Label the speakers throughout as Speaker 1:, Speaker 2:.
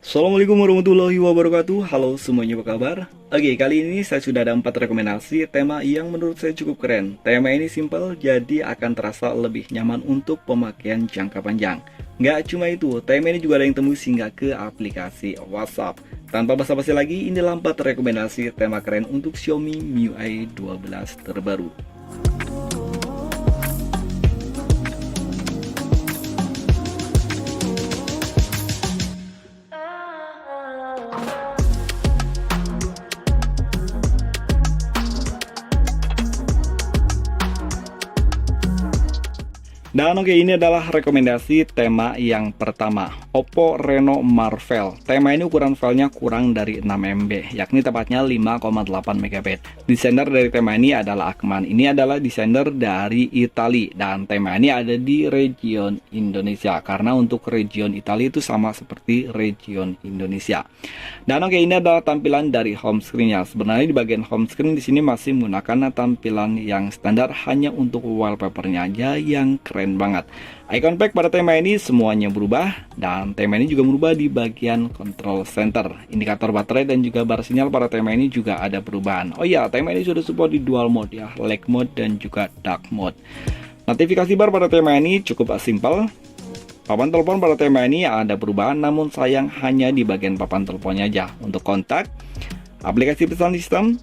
Speaker 1: Assalamualaikum warahmatullahi wabarakatuh. Halo semuanya, apa kabar? Oke, kali ini saya sudah ada 4 rekomendasi tema yang menurut saya cukup keren. Tema ini simple, jadi akan terasa lebih nyaman untuk pemakaian jangka panjang. Nggak cuma itu, tema ini juga ada yang tembus hingga ke aplikasi WhatsApp. Tanpa basa-basi lagi, inilah 4 rekomendasi tema keren untuk Xiaomi MIUI 12 terbaru. Dan oke, ini adalah rekomendasi tema yang pertama, Oppo Reno Marvel. Tema ini ukuran filenya kurang dari 6 MB, yakni tepatnya 5,8 MB. Desainer dari tema ini adalah Akman. Ini adalah desainer dari Italia, dan tema ini ada di region Indonesia, karena untuk region Italia itu sama seperti region Indonesia. Dan oke, ini adalah tampilan dari home screen-nya. Sebenarnya di bagian home screen di sini masih menggunakan tampilan yang standar, hanya untuk wallpaper-nya aja yang keren banget. Icon pack pada tema ini semuanya berubah, dan tema ini juga berubah di bagian control center. Indikator baterai dan juga bar sinyal pada tema ini juga ada perubahan. Oh iya, tema ini sudah support di dual mode ya, light mode dan juga dark mode. Notifikasi bar pada tema ini cukup simpel. Papan telepon pada tema ini ada perubahan, namun sayang hanya di bagian papan teleponnya aja. Untuk kontak, aplikasi pesan sistem,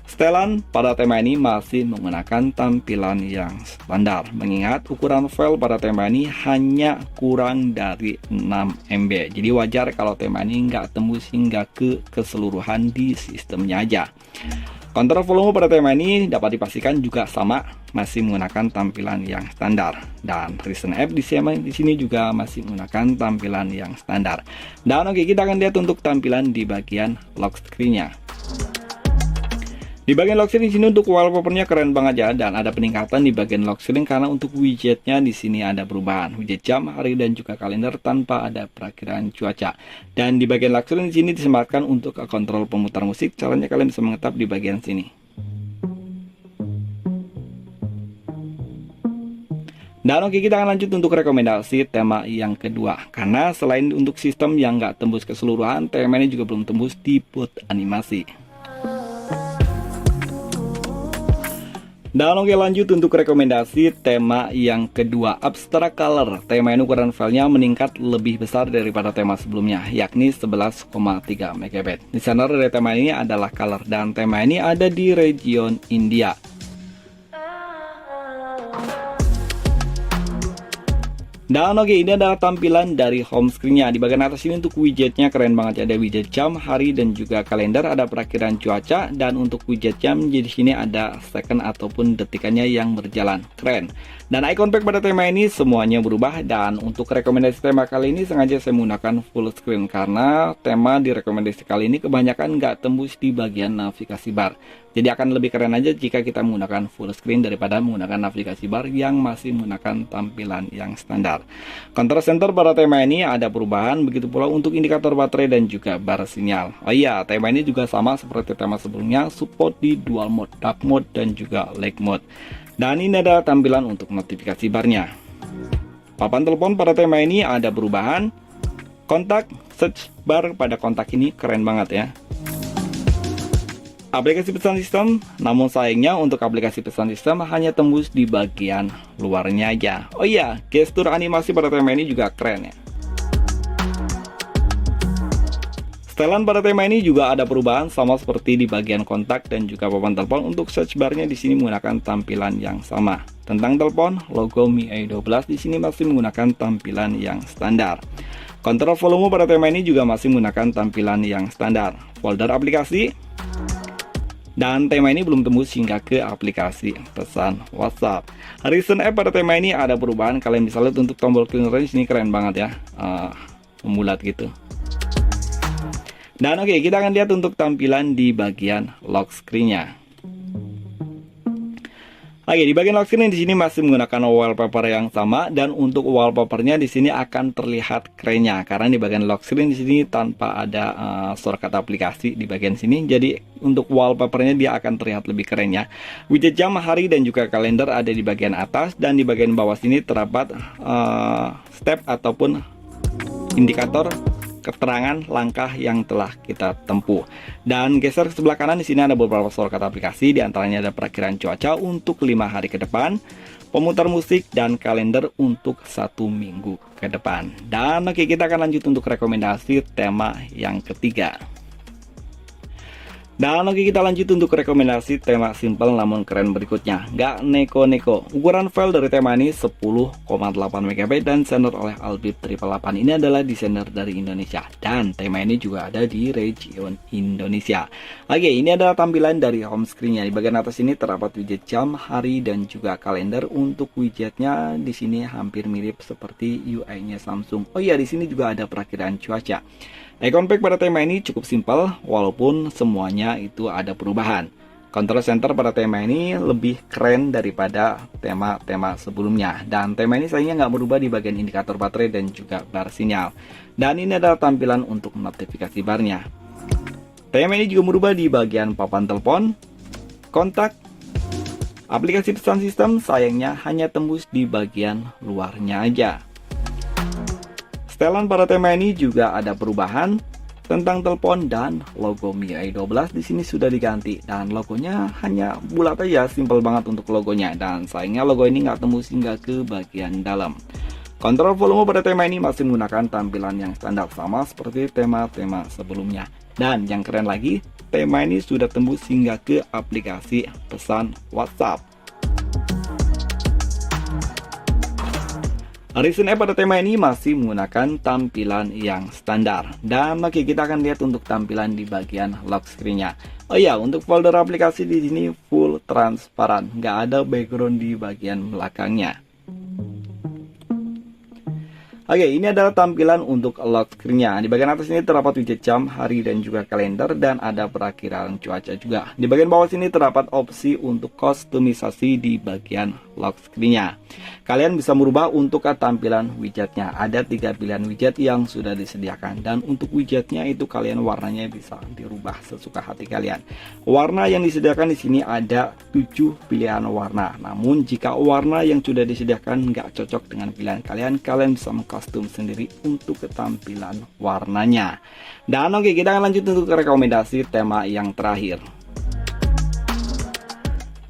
Speaker 1: setelan pada tema ini masih menggunakan tampilan yang standar, mengingat ukuran file pada tema ini hanya kurang dari 6 MB. Jadi wajar kalau tema ini nggak tembus hingga ke keseluruhan di sistemnya aja. Kontrol volume pada tema ini dapat dipastikan juga sama, masih menggunakan tampilan yang standar. Dan recent app di sini juga masih menggunakan tampilan yang standar. Dan oke, kita akan lihat untuk tampilan di bagian lock screen-nya. Di bagian lock screen sini untuk wallpapernya keren banget ya, dan ada peningkatan di bagian lock screen karena untuk widgetnya di sini ada perubahan, widget jam, hari dan juga kalender tanpa ada perakhiran cuaca. Dan di bagian lock screen di sini disematkan untuk kontrol pemutar musik. Caranya kalian bisa mengetap di bagian sini. Dan oke, kita akan lanjut untuk rekomendasi tema yang kedua. Karena selain untuk sistem yang nggak tembus keseluruhan, tema ini juga belum tembus di boot animasi. Dan oke, lanjut untuk rekomendasi tema yang kedua, Abstract Color. Tema ini ukuran filenya meningkat lebih besar daripada tema sebelumnya, yakni 11,3 MB. Desainer dari tema ini adalah Color, dan tema ini ada di region India. Dan oke, ini adalah tampilan dari home screen-nya. Di bagian atas ini untuk widgetnya keren banget ya. Ada widget jam, hari dan juga kalender, ada perakhiran cuaca, dan untuk widget jam di sini ada second ataupun detikannya yang berjalan. Keren. Dan icon pack pada tema ini semuanya berubah, dan untuk rekomendasi tema kali ini sengaja saya menggunakan full screen karena tema di rekomendasi kali ini kebanyakan nggak tembus di bagian navigasi bar. Jadi akan lebih keren aja jika kita menggunakan full screen daripada menggunakan navigasi bar yang masih menggunakan tampilan yang standar. Control center pada tema ini ada perubahan, begitu pula untuk indikator baterai dan juga bar sinyal. Oh iya, tema ini juga sama seperti tema sebelumnya, support di dual mode, dark mode dan juga light mode. Dan ini adalah tampilan untuk notifikasi barnya. Papan telepon pada tema ini ada perubahan. Kontak, search bar pada kontak ini keren banget ya. Aplikasi pesan sistem, namun sayangnya untuk aplikasi pesan sistem hanya tembus di bagian luarnya aja. Oh iya, gestur animasi pada tema ini juga keren ya. Setelan pada tema ini juga ada perubahan sama seperti di bagian kontak dan juga papan telepon. Untuk search barnya di sini menggunakan tampilan yang sama. Tentang telepon, logo MIUI 12 di sini masih menggunakan tampilan yang standar. Kontrol volume pada tema ini juga masih menggunakan tampilan yang standar. Folder aplikasi, dan tema ini belum tembus hingga ke aplikasi pesan WhatsApp. Recent app pada tema ini ada perubahan. Kalian bisa lihat untuk tombol cleaner di sini keren banget ya, membulat gitu. Dan oke, kita akan lihat untuk tampilan di bagian lock screen-nya. Oke, di bagian lock screen di sini masih menggunakan wallpaper yang sama, dan untuk wallpapernya di sini akan terlihat kerennya karena di bagian lock screen di sini tanpa ada shortcut aplikasi di bagian sini. Jadi untuk wallpapernya dia akan terlihat lebih keren ya. Widget jam, hari dan juga kalender ada di bagian atas, dan di bagian bawah sini terdapat step ataupun indikator keterangan langkah yang telah kita tempuh. Dan geser ke sebelah kanan, di sini ada beberapa shortcut aplikasi, di antaranya ada perakiraan cuaca untuk 5 hari ke depan, pemutar musik, dan kalender untuk 1 minggu ke depan. Dan oke, kita akan lanjut untuk rekomendasi tema yang ketiga. Dan oke, kita lanjut untuk rekomendasi tema simple namun keren berikutnya. Nggak neko-neko. Ukuran file dari tema ini 10,8 MB dan desainer oleh Albib 888. Ini adalah desainer dari Indonesia. Dan tema ini juga ada di region Indonesia. Oke, ini adalah tampilan dari home screen-nya. Di bagian atas ini terdapat widget jam, hari, dan juga kalender. Untuk widgetnya di sini hampir mirip seperti UI-nya Samsung. Oh iya, di sini juga ada perakiraan cuaca. Icon pack pada tema ini cukup simpel, walaupun semuanya itu ada perubahan. Control center pada tema ini lebih keren daripada tema-tema sebelumnya. Dan tema ini sayangnya nggak berubah di bagian indikator baterai dan juga bar sinyal. Dan ini adalah tampilan untuk notifikasi barnya. Tema ini juga berubah di bagian papan telepon, kontak, aplikasi pesan sistem sayangnya hanya tembus di bagian luarnya aja. Setelan pada tema ini juga ada perubahan tentang telepon dan logo MIUI 12 di sini sudah diganti dan logonya hanya bulat aja, simple banget untuk logonya dan sayangnya logo ini nggak tembus hingga ke bagian dalam. Kontrol volume pada tema ini masih menggunakan tampilan yang standar sama seperti tema-tema sebelumnya. Dan yang keren lagi, tema ini sudah tembus hingga ke aplikasi pesan WhatsApp. Recent App pada tema ini masih menggunakan tampilan yang standar. Dan oke, kita akan lihat untuk tampilan di bagian lock screen-nya. Oh iya, untuk folder aplikasi di sini full transparan, nggak ada background di bagian belakangnya. Oke, ini adalah tampilan untuk lock screen-nya. Di bagian atas ini terdapat widget jam, hari, dan juga kalender, dan ada perakiraan cuaca juga. Di bagian bawah sini terdapat opsi untuk kustomisasi di bagian lock screen-nya. Kalian bisa merubah untuk tampilan widgetnya. Ada 3 pilihan widget yang sudah disediakan. Dan untuk widgetnya itu kalian warnanya bisa dirubah sesuka hati kalian. Warna yang disediakan di sini ada 7 pilihan warna. Namun jika warna yang sudah disediakan nggak cocok dengan pilihan kalian, kalian bisa custom sendiri untuk ketampilan warnanya. Dan oke, kita akan lanjut untuk rekomendasi tema yang terakhir.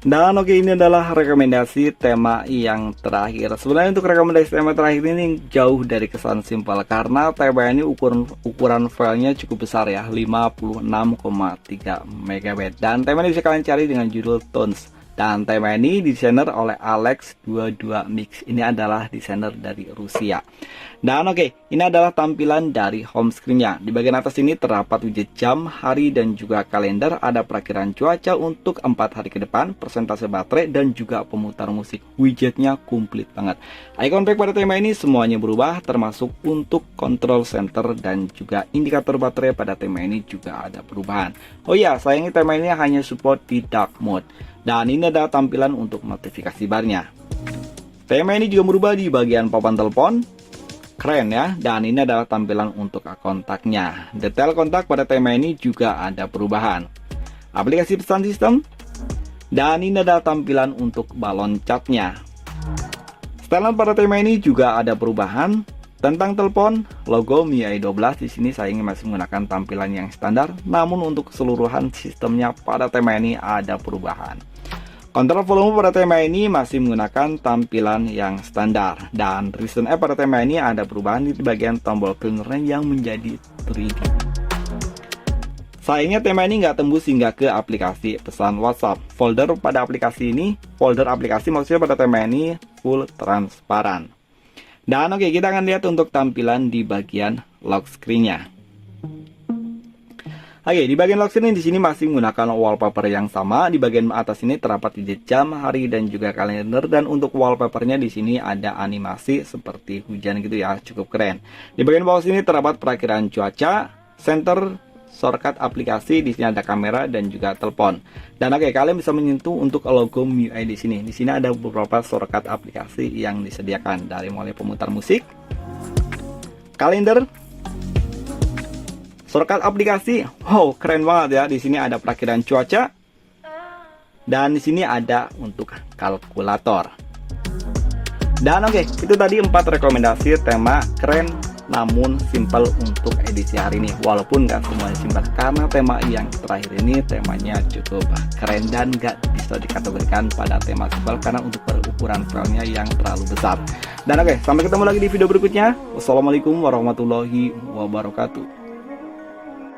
Speaker 1: Dan oke, ini adalah rekomendasi tema yang terakhir. Sebenarnya untuk rekomendasi tema terakhir ini jauh dari kesan simpel karena tema ini ukuran filenya cukup besar ya, 56,3 MB. Dan tema ini bisa kalian cari dengan judul Tones. Dan tema ini desainer oleh Alex22 Mix. Ini adalah desainer dari Rusia. Dan oke, ini adalah tampilan dari home screen-nya. Di bagian atas ini terdapat widget jam, hari, dan juga kalender. Ada perakiraan cuaca untuk 4 hari ke depan, persentase baterai, dan juga pemutar musik. Widgetnya komplit banget. Icon pack pada tema ini semuanya berubah, termasuk untuk control center dan juga indikator baterai pada tema ini juga ada perubahan. Oh iya, sayangnya tema ini hanya support di dark mode. Dan ini adalah tampilan untuk notifikasi barnya. Tema ini juga berubah di bagian papan telepon. Keren ya. Dan ini adalah tampilan untuk kontaknya. Detail kontak pada tema ini juga ada perubahan. Aplikasi pesan sistem. Dan ini adalah tampilan untuk balon catnya. Setelan pada tema ini juga ada perubahan. Tentang telepon, logo MIUI 12 di sini sayangnya masih menggunakan tampilan yang standar, namun untuk keseluruhan sistemnya pada tema ini ada perubahan. Kontrol volume pada tema ini masih menggunakan tampilan yang standar, dan Recent App pada tema ini ada perubahan di bagian tombol cleaner yang menjadi 3D. Sayangnya tema ini nggak tembus hingga ke aplikasi pesan WhatsApp. Folder aplikasi maksudnya pada tema ini full transparan. Dan oke, kita akan lihat untuk tampilan di bagian lock screen-nya. Oke, di bagian lock screen di sini masih menggunakan wallpaper yang sama. Di bagian atas ini terdapat widget jam, hari, dan juga kalender. Dan untuk wallpapernya di sini ada animasi seperti hujan gitu ya, cukup keren. Di bagian bawah sini terdapat perakiraan cuaca, center, shortcut aplikasi, di sini ada kamera dan juga telepon. Dan oke, kalian bisa menyentuh untuk logo MIUI di sini. Di sini ada beberapa shortcut aplikasi yang disediakan dari mulai pemutar musik, kalender, shortcut aplikasi. Wow, keren banget ya. Di sini ada perakiraan cuaca. Dan di sini ada untuk kalkulator. Dan oke, itu tadi 4 rekomendasi tema keren namun simple untuk edisi hari ini. Walaupun nggak semuanya simple, karena tema yang terakhir ini temanya cukup keren dan nggak bisa dikategorikan pada tema simple karena untuk berukuran filenya yang terlalu besar. Dan oke, sampai ketemu lagi di video berikutnya. Wassalamualaikum warahmatullahi wabarakatuh.